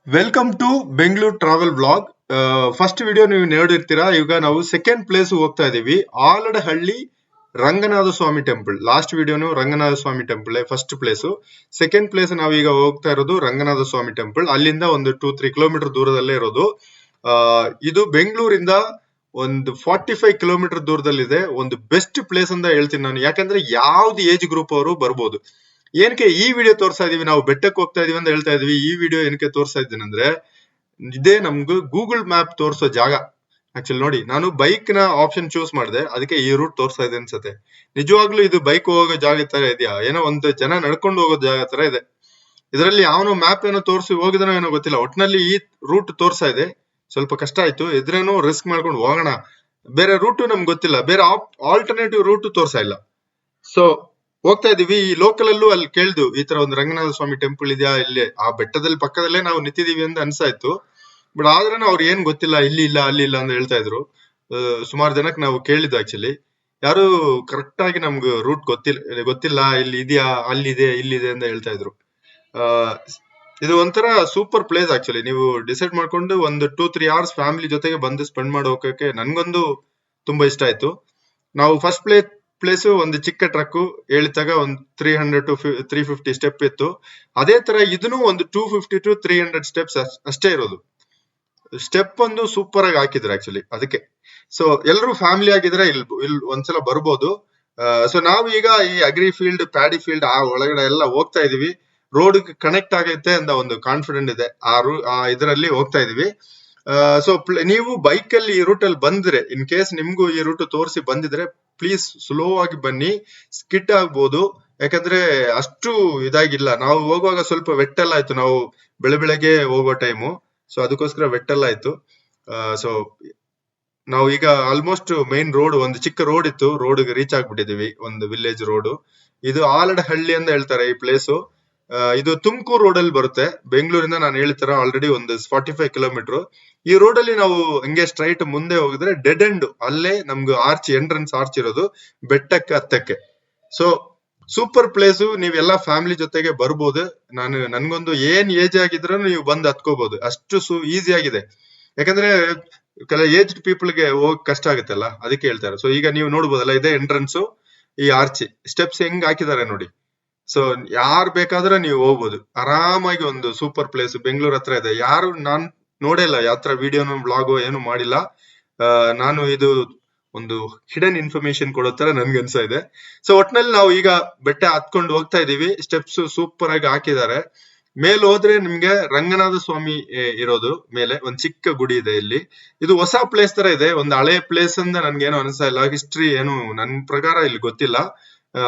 Welcome to Bengaluru travel blog. First video ನೀವು ನೋಡಿರ್ತೀರಾ. ಈಗ ನಾವು ಸೆಕೆಂಡ್ ಪ್ಲೇಸ್ ಹೋಗ್ತಾ ಇದೀವಿ, ಆಲಡಹಳ್ಳಿ ರಂಗನಾಥ ಸ್ವಾಮಿ ಟೆಂಪಲ್. ಲಾಸ್ಟ್ ವಿಡಿಯೋನು Ranganatha Swamy temple first place. Second place ನಾವೀಗ ಹೋಗ್ತಾ ಇರೋದು ರಂಗನಾಥ ಸ್ವಾಮಿ ಟೆಂಪಲ್. ಅಲ್ಲಿಂದ ಒಂದು 2-3 ಕಿಲೋಮೀಟರ್ ದೂರದಲ್ಲೇ ಇರೋದು. ಇದು ಬೆಂಗಳೂರಿಂದ ಒಂದು 45 ಕಿಲೋಮೀಟರ್ ದೂರದಲ್ಲಿದೆ. ಒಂದು ಬೆಸ್ಟ್ ಪ್ಲೇಸ್ ಅಂತ ಹೇಳ್ತೀನಿ ನಾನು, ಯಾಕಂದ್ರೆ ಯಾವ್ದು ಏಜ್ ಗ್ರೂಪ್ ಅವರು ಬರ್ಬೋದು. ಏನಕ್ಕೆ ಈ ವಿಡಿಯೋ ತೋರಿಸ್ತಾ ಇದೀವಿ, ನಾವು ಬೆಟ್ಟಕ್ಕೆ ಹೋಗ್ತಾ ಇದೀವಿ ಅಂತ ಹೇಳ್ತಾ ಇದೀವಿ. ಈ ವಿಡಿಯೋ ಏನಕ್ಕೆ ತೋರಿಸ್ತಾ ಇದ್ದೀನಿ ಅಂದ್ರೆ, ಇದೇ ನಮ್ಗೆ ಗೂಗಲ್ ಮ್ಯಾಪ್ ತೋರಿಸೋ ಜಾಗ. ಆಕ್ಚುಲಿ ನೋಡಿ, ನಾನು ಬೈಕ್ ನ ಆಪ್ಷನ್ ಚೂಸ್ ಮಾಡಿದೆ, ಅದಕ್ಕೆ ಈ ರೂಟ್ ತೋರಿಸ್ತಾ ಇದೆ ಅನ್ಸುತ್ತೆ. ನಿಜವಾಗ್ಲೂ ಇದು ಬೈಕ್ ಹೋಗೋ ಜಾಗ ತರ ಇದೆಯಾ, ಏನೋ ಒಂದು ಜನ ನಡ್ಕೊಂಡು ಹೋಗೋ ಜಾಗ ತರ ಇದೆ. ಇದರಲ್ಲಿ ಯಾವನೋ ಮ್ಯಾಪ್ ಏನೋ ತೋರಿಸಿ ಹೋಗಿದನೋ ಏನೋ ಗೊತ್ತಿಲ್ಲ, ಒಟ್ನಲ್ಲಿ ಈ ರೂಟ್ ತೋರಿಸ್ತಾ ಇದೆ. ಸ್ವಲ್ಪ ಕಷ್ಟ ಆಯ್ತು, ಇದ್ರೇನು ರಿಸ್ಕ್ ಮಾಡ್ಕೊಂಡು ಹೋಗೋಣ. ಬೇರೆ ರೂಟ್ ನಮ್ಗೆ ಗೊತ್ತಿಲ್ಲ, ಬೇರೆ ಆಲ್ಟರ್ನೇಟಿವ್ ರೂಟ್ ತೋರಿಸ್ತಾ ಇಲ್ಲ. ಸೊ ಹೋಗ್ತಾ ಇದೀವಿ. ಈ ಲೋಕಲ್ ಅಲ್ಲೂ ಅಲ್ಲಿ ಕೇಳ್ದು, ಈ ತರ ಒಂದು ರಂಗನಾಥ ಸ್ವಾಮಿ ಟೆಂಪಲ್ ಇದೆಯಾ ಇಲ್ಲಿ ಆ ಬೆಟ್ಟದಲ್ಲಿ ಪಕ್ಕದಲ್ಲೇ ನಾವು ನಿಂತಿದೀವಿ ಅಂತ ಅನ್ಸಾಯ್ತು. ಬಟ್ ಆದ್ರೂ ಅವ್ರು ಏನ್ ಗೊತ್ತಿಲ್ಲ, ಇಲ್ಲಿ ಇಲ್ಲ ಅಲ್ಲಿ ಇಲ್ಲ ಅಂತ ಹೇಳ್ತಾ ಇದ್ರು. ಸುಮಾರು ಜನಕ್ಕೆ ನಾವು ಕೇಳಿದ್ದು, ಆಕ್ಚುಲಿ ಯಾರು ಕರೆಕ್ಟ್ ಆಗಿ ನಮ್ಗೆ ರೂಟ್ ಗೊತ್ತಿಲ್ಲ, ಇಲ್ಲಿ ಇದೆಯಾ ಅಲ್ಲಿದೆ ಇಲ್ಲಿದೆ ಅಂತ ಹೇಳ್ತಾ ಇದ್ರು. ಇದು ಒಂಥರ ಸೂಪರ್ ಪ್ಲೇಸ್. ಆಕ್ಚುಲಿ ನೀವು ಡಿಸೈಡ್ ಮಾಡ್ಕೊಂಡು ಒಂದು 2-3 ಅವರ್ಸ್ ಫ್ಯಾಮಿಲಿ ಜೊತೆಗೆ ಬಂದು ಸ್ಪೆಂಡ್ ಮಾಡಿ ಹೋಗಕ್ಕೆ ನನ್ಗೊಂದು ತುಂಬಾ ಇಷ್ಟ ಆಯ್ತು. ನಾವು ಫಸ್ಟ್ ಪ್ಲೇಸ್ ಒಂದು ಚಿಕ್ಕ ಟ್ರಕ್ ಹೇಳಿದಾಗ ಒಂದು 300 to 350 ಸ್ಟೆಪ್ ಇತ್ತು. ಅದೇ ತರ ಇದನ್ನು ಒಂದು 250 to 300 ಸ್ಟೆಪ್ಸ್ ಅಷ್ಟೇ ಇರೋದು. ಸ್ಟೆಪ್ ಒಂದು ಸೂಪರ್ ಆಗಿ ಹಾಕಿದ್ರು ಆಕ್ಚುಲಿ, ಅದಕ್ಕೆ. ಸೊ ಎಲ್ಲರೂ ಫ್ಯಾಮಿಲಿ ಆಗಿದ್ರೆ ಇಲ್ಲಿ ಒಂದ್ಸಲ ಬರ್ಬೋದು. ಸೊ ನಾವು ಈಗ ಈ ಅಗ್ರಿ ಫೀಲ್ಡ್, ಪ್ಯಾಡಿ ಫೀಲ್ಡ್ ಆ ಒಳಗಡೆ ಎಲ್ಲ ಹೋಗ್ತಾ ಇದೀವಿ. ರೋಡ್ ಕನೆಕ್ಟ್ ಆಗೈತೆ ಅಂತ ಒಂದು ಕಾನ್ಫಿಡೆಂಟ್ ಇದೆ. ಆ ಇದರಲ್ಲಿ ಹೋಗ್ತಾ ಇದೀವಿ. ಸೊ ನೀವು ಬೈಕ್ ಅಲ್ಲಿ ಈ ರೂಟ್ ಅಲ್ಲಿ ಬಂದ್ರೆ, ಇನ್ ಕೇಸ್ ನಿಮ್ಗೂ ಈ ರೂಟ್ ತೋರಿಸಿ ಬಂದಿದ್ರೆ, ಪ್ಲೀಸ್ ಸ್ಲೋ ಆಗಿ ಬನ್ನಿ. ಸ್ಕಿಡ್ ಆಗ್ಬೋದು, ಯಾಕಂದ್ರೆ ಅಷ್ಟು ಇದಾಗಿಲ್ಲ. ನಾವು ಹೋಗುವಾಗ ಸ್ವಲ್ಪ ವೆಟ್ಟೆಲ್ಲ ಆಯ್ತು, ನಾವು ಬೆಳಗ್ಗೆ ಹೋಗೋ ಟೈಮು. ಸೊ ಅದಕ್ಕೋಸ್ಕರ ವೆಟ್ಟೆಲ್ಲ ಆಯ್ತು. ಸೊ ನಾವು ಈಗ ಆಲ್ಮೋಸ್ಟ್ ಮೈನ್ ರೋಡ್, ಒಂದು ಚಿಕ್ಕ ರೋಡ್ ಇತ್ತು, ರೋಡ್ ರೀಚ್ ಆಗ್ಬಿಟ್ಟಿದೀವಿ, ಒಂದು ವಿಲೇಜ್ ರೋಡ್. ಇದು ಆಲಡಹಳ್ಳಿ ಅಂತ ಹೇಳ್ತಾರೆ ಈ ಪ್ಲೇಸು. ಇದು ತುಮಕೂರು ರೋಡ್ ಅಲ್ಲಿ ಬರುತ್ತೆ. ಬೆಂಗಳೂರಿಂದ ನಾನು ಹೇಳ್ತಾರ ಆಲ್ರೆಡಿ ಒಂದು 45 ಕಿಲೋಮೀಟರ್. ಈ ರೋಡ್ ಅಲ್ಲಿ ನಾವು ಹಂಗೆ ಸ್ಟ್ರೈಟ್ ಮುಂದೆ ಹೋಗಿದ್ರೆ ಡೆಡ್ ಎಂಡ್, ಅಲ್ಲೇ ನಮ್ಗೆ ಎಂಟ್ರೆನ್ಸ್ ಆರ್ಚ್ ಇರೋದು ಬೆಟ್ಟಕ್ಕೆ ಹತ್ತಕ್ಕೆ. ಸೊ ಸೂಪರ್ ಪ್ಲೇಸು, ನೀವೆಲ್ಲ ಫ್ಯಾಮಿಲಿ ಜೊತೆಗೆ ಬರ್ಬೋದು. ನನ್ಗೊಂದು ಏನ್ ಏಜ್ ಆಗಿದ್ರು ನೀವು ಬಂದು ಹತ್ಕೋಬಹುದು, ಅಷ್ಟು ಈಸಿ ಆಗಿದೆ. ಯಾಕಂದ್ರೆ ಏಜ್ಡ್ ಪೀಪಲ್ಗೆ ಹೋಗಕ್ ಕಷ್ಟ ಆಗುತ್ತಲ್ಲ, ಅದಕ್ಕೆ ಹೇಳ್ತಾರೆ. ಸೊ ಈಗ ನೀವು ನೋಡ್ಬೋದಲ್ಲ, ಇದೇ ಎಂಟ್ರೆನ್ಸ್, ಈ ಆರ್ಚಿ ಸ್ಟೆಪ್ಸ್ ಹೆಂಗ್ ಹಾಕಿದ್ದಾರೆ ನೋಡಿ. ಸೊ ಯಾರು ಬೇಕಾದ್ರೆ ನೀವು ಹೋಗ್ಬೋದು ಆರಾಮಾಗಿ. ಒಂದು ಸೂಪರ್ ಪ್ಲೇಸ್ ಬೆಂಗಳೂರು ಹತ್ರ ಇದೆ. ಯಾರು ನಾನ್ ನೋಡೇ ಇಲ್ಲ, ಯಾತ್ರ ವಿಡಿಯೋನು ಬ್ಲಾಗು ಏನು ಮಾಡಿಲ್ಲ. ನಾನು ಇದು ಒಂದು ಹಿಡನ್ ಇನ್ಫಾರ್ಮೇಶನ್ ಕೊಡೋ ತರ ನನ್ಗೆ ಅನ್ಸಾ ಇದೆ. ಸೊ ಒಟ್ನಲ್ಲಿ ನಾವು ಈಗ ಬೆಟ್ಟ ಹತ್ಕೊಂಡು ಹೋಗ್ತಾ ಇದೀವಿ. ಸ್ಟೆಪ್ಸ್ ಸೂಪರ್ ಆಗಿ ಹಾಕಿದ್ದಾರೆ. ಮೇಲ್ ಹೋದ್ರೆ ನಿಮ್ಗೆ ರಂಗನಾಥ ಸ್ವಾಮಿ ಇರೋದು ಮೇಲೆ ಒಂದ್ ಚಿಕ್ಕ ಗುಡಿ ಇದೆ ಇಲ್ಲಿ. ಇದು ಹೊಸ ಪ್ಲೇಸ್ ತರ ಇದೆ, ಒಂದು ಹಳೆ ಪ್ಲೇಸ್ ಅಂತ ನನ್ಗೇನು ಅನ್ಸಾ ಇಲ್ಲ. ಹಿಸ್ಟ್ರಿ ಏನು ನನ್ ಪ್ರಕಾರ ಇಲ್ಲಿ ಗೊತ್ತಿಲ್ಲ,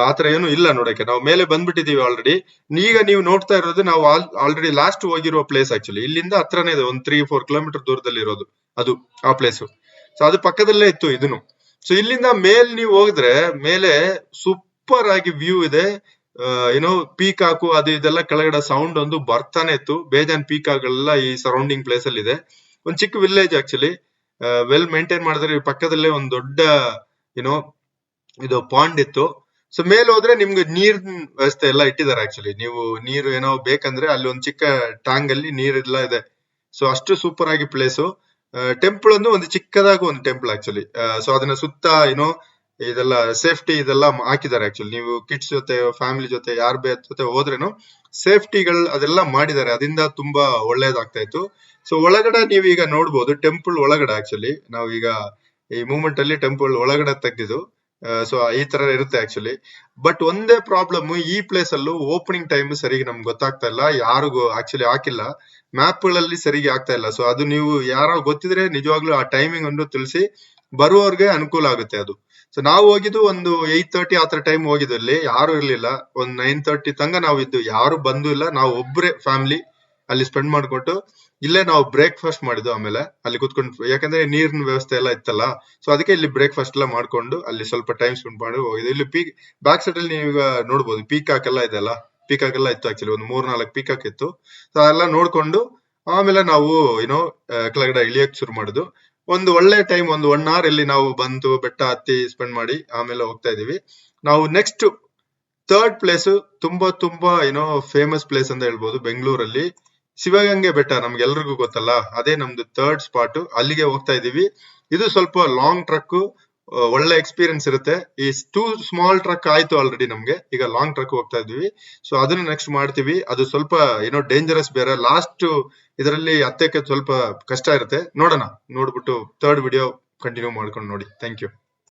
ಆತರ ಏನು ಇಲ್ಲ ನೋಡಕ್ಕೆ. ನಾವು ಮೇಲೆ ಬಂದ್ಬಿಟ್ಟಿದೀವಿ ಆಲ್ರೆಡಿ. ಈಗ ನೀವು ನೋಡ್ತಾ ಇರೋದು ನಾವು ಆಲ್ರೆಡಿ ಲಾಸ್ಟ್ ಹೋಗಿರುವ ಪ್ಲೇಸ್. ಆಕ್ಚುಲಿ ಇಲ್ಲಿಂದ ಹತ್ರನೇ ಇದೆ, ಒಂದು 3-4 ಕಿಲೋಮೀಟರ್ ದೂರದಲ್ಲಿ ಇರೋದು ಅದು ಆ ಪ್ಲೇಸ್. ಸೊ ಅದು ಪಕ್ಕದಲ್ಲೇ ಇತ್ತು ಇದನ್ನು. ಸೊ ಇಲ್ಲಿಂದ ನೀವು ಹೋಗಿದ್ರೆ ಮೇಲೆ ಸೂಪರ್ ಆಗಿ ವ್ಯೂ ಇದೆ. ಏನೋ ಪೀಕಾಕು ಅದು ಇದೆಲ್ಲ ಕೆಳಗಡೆ ಸೌಂಡ್ ಒಂದು ಬರ್ತಾನೆ ಇತ್ತು. ಬೇಜಾನ್ ಪೀಕಾಗಳೆಲ್ಲ ಈ ಸರೌಂಡಿಂಗ್ ಪ್ಲೇಸ್ ಅಲ್ಲಿ ಇದೆ. ಒಂದ್ ಚಿಕ್ಕ ವಿಲೇಜ್ ಆಕ್ಚುಲಿ, ವೆಲ್ ಮೇಂಟೈನ್ ಮಾಡಿದ್ರೆ. ಪಕ್ಕದಲ್ಲೇ ಒಂದ್ ದೊಡ್ಡ ಏನೋ ಇದು ಪಾಂಡ್ ಇತ್ತು. ಸೊ ಮೇಲೆ ಹೋದ್ರೆ ನಿಮ್ಗೆ ನೀರ್ ವ್ಯವಸ್ಥೆ ಎಲ್ಲ ಇಟ್ಟಿದ್ದಾರೆ. ಆಕ್ಚುಲಿ ನೀವು ನೀರು ಏನೋ ಬೇಕಂದ್ರೆ ಅಲ್ಲಿ ಒಂದ್ ಚಿಕ್ಕ ಟ್ಯಾಂಕ್ ಅಲ್ಲಿ ನೀರೆಲ್ಲ ಇದೆ. ಸೊ ಅಷ್ಟು ಸೂಪರ್ ಆಗಿ ಪ್ಲೇಸು. ಟೆಂಪಲ್ ಒಂದು ಚಿಕ್ಕದಾಗಿ ಒಂದು ಟೆಂಪಲ್ ಆಕ್ಚುಲಿ. ಸೊ ಅದನ್ನ ಸುತ್ತ ಏನೋ ಇದೆಲ್ಲ ಸೇಫ್ಟಿ ಇದೆಲ್ಲ ಹಾಕಿದ್ದಾರೆ. ಆಕ್ಚುಲಿ ನೀವು ಕಿಡ್ಸ್ ಜೊತೆ, ಫ್ಯಾಮಿಲಿ ಜೊತೆ, ಯಾರ್ ಜೊತೆ ಹೋದ್ರೇನು ಸೇಫ್ಟಿಗಳು ಅದೆಲ್ಲ ಮಾಡಿದ್ದಾರೆ. ಅದರಿಂದ ತುಂಬಾ ಒಳ್ಳೇದಾಗ್ತಾ ಇತ್ತು. ಸೊ ಒಳಗಡೆ ನೀವೀಗ ನೋಡ್ಬೋದು, ಟೆಂಪಲ್ ಒಳಗಡೆ ಆಕ್ಚುಲಿ ನಾವೀಗ ಈ ಮೂಮೆಂಟ್ ಅಲ್ಲಿ ಟೆಂಪಲ್ ಒಳಗಡೆ ತೆಗ್ದಿದ್ದು. ಸೊ ಈ ತರ ಇರುತ್ತೆ ಆಕ್ಚುಲಿ. ಬಟ್ ಒಂದೇ ಪ್ರಾಬ್ಲಮ್, ಈ ಪ್ಲೇಸ್ ಅಲ್ಲೂ ಓಪನಿಂಗ್ ಟೈಮ್ ಸರಿಗೆ ನಮ್ಗೆ ಗೊತ್ತಾಗ್ತಾ ಇಲ್ಲ. ಯಾರಿಗೂ ಆಕ್ಚುಲಿ ಹಾಕಿಲ್ಲ ಮ್ಯಾಪ್ ಗಳಲ್ಲಿ, ಸರಿಗೆ ಆಗ್ತಾ ಇಲ್ಲ. ಸೊ ಅದು ನೀವು ಯಾರೋ ಗೊತ್ತಿದ್ರೆ ನಿಜವಾಗ್ಲೂ ಆ ಟೈಮಿಂಗ್ ಒಂದು ತಿಳಿಸಿ, ಬರುವವ್ರಿಗೆ ಅನುಕೂಲ ಆಗುತ್ತೆ ಅದು. ಸೊ ನಾವು ಹೋಗಿದ್ದು ಒಂದು 8:30 ಆತರ ಟೈಮ್ ಹೋಗಿದ್ದು. ಅಲ್ಲಿ ಯಾರು ಇರ್ಲಿಲ್ಲ. ಒಂದ್ 9:30 ತನಕ ನಾವು ಇದ್ದು, ಯಾರು ಬಂದು ಇಲ್ಲ. ನಾವು ಒಬ್ರೆ ಫ್ಯಾಮಿಲಿ ಅಲ್ಲಿ ಸ್ಪೆಂಡ್ ಮಾಡ್ಕೊಟ್ಟು ಇಲ್ಲೇ ನಾವು ಬ್ರೇಕ್ಫಾಸ್ಟ್ ಮಾಡಿದ್ವು. ಆಮೇಲೆ ಅಲ್ಲಿ ಕುತ್ಕೊಂಡು, ಯಾಕಂದ್ರೆ ನೀರಿನ ವ್ಯವಸ್ಥೆ ಎಲ್ಲ ಇತ್ತಲ್ಲ, ಸೊ ಅದಕ್ಕೆ ಇಲ್ಲಿ ಬ್ರೇಕ್ಫಾಸ್ಟ್ ಎಲ್ಲ ಮಾಡ್ಕೊಂಡು ಅಲ್ಲಿ ಸ್ವಲ್ಪ ಟೈಮ್ ಸ್ಪೆಂಡ್ ಮಾಡಿ ಹೋಗಿದ್ವಿ. ಇಲ್ಲಿ ಬ್ಯಾಕ್ ಸೈಡ್ ಅಲ್ಲಿ ನೀವೀಗ ನೋಡ್ಬೋದು ಪೀಕಾಕ್ ಎಲ್ಲ ಇದೆಲ್ಲ. ಪೀಕಾಕ್ ಎಲ್ಲ ಇತ್ತು ಆಕ್ಚುಲಿ, ಒಂದು 3-4 ಪೀಕಾಕ್ ಇತ್ತು. ಸೊ ಅದೆಲ್ಲ ನೋಡ್ಕೊಂಡು ಆಮೇಲೆ ನಾವು ಏನೋ ಕೆಳಗಡೆ ಇಳಿಯಕ್ ಶುರು ಮಾಡುದು. ಒಂದು ಒಳ್ಳೆ ಟೈಮ್, ಒಂದು 1 hour ಇಲ್ಲಿ ನಾವು ಬಂದು ಬೆಟ್ಟ ಹತ್ತಿ ಸ್ಪೆಂಡ್ ಮಾಡಿ ಆಮೇಲೆ ಹೋಗ್ತಾ ಇದೀವಿ. ನಾವು ನೆಕ್ಸ್ಟ್ ಥರ್ಡ್ ಪ್ಲೇಸ್ ತುಂಬಾ ಏನೋ ಫೇಮಸ್ ಪ್ಲೇಸ್ ಅಂತ ಹೇಳ್ಬೋದು ಬೆಂಗಳೂರಲ್ಲಿ. ಶಿವಗಂಗೆ ಬೆಟ್ಟ ನಮ್ಗೆಲ್ರಿಗೂ ಗೊತ್ತಲ್ಲ, ಅದೇ ನಮ್ದು ಥರ್ಡ್ ಸ್ಪಾಟ್. ಅಲ್ಲಿಗೆ ಹೋಗ್ತಾ ಇದೀವಿ. ಇದು ಸ್ವಲ್ಪ ಲಾಂಗ್ ಟ್ರಕ್, ಒಳ್ಳೆ ಎಕ್ಸ್ಪೀರಿಯನ್ಸ್ ಇರುತ್ತೆ. ಈ 2 ಸ್ಮಾಲ್ ಟ್ರಕ್ ಆಯ್ತು ಆಲ್ರೆಡಿ ನಮ್ಗೆ, ಈಗ ಲಾಂಗ್ ಟ್ರಕ್ ಹೋಗ್ತಾ ಇದೀವಿ. ಸೊ ಅದನ್ನ ನೆಕ್ಸ್ಟ್ ಮಾಡ್ತೀವಿ. ಅದು ಸ್ವಲ್ಪ ಏನೋ ಡೇಂಜರಸ್ ಬೇರೆ. ಲಾಸ್ಟ್ ಇದರಲ್ಲಿ ಹತ್ತಕ್ಕೆ ಸ್ವಲ್ಪ ಕಷ್ಟ ಇರುತ್ತೆ. ನೋಡೋಣ, ನೋಡ್ಬಿಟ್ಟು ಥರ್ಡ್ ವಿಡಿಯೋ ಕಂಟಿನ್ಯೂ ಮಾಡ್ಕೊಂಡು ನೋಡಿ. Thank you.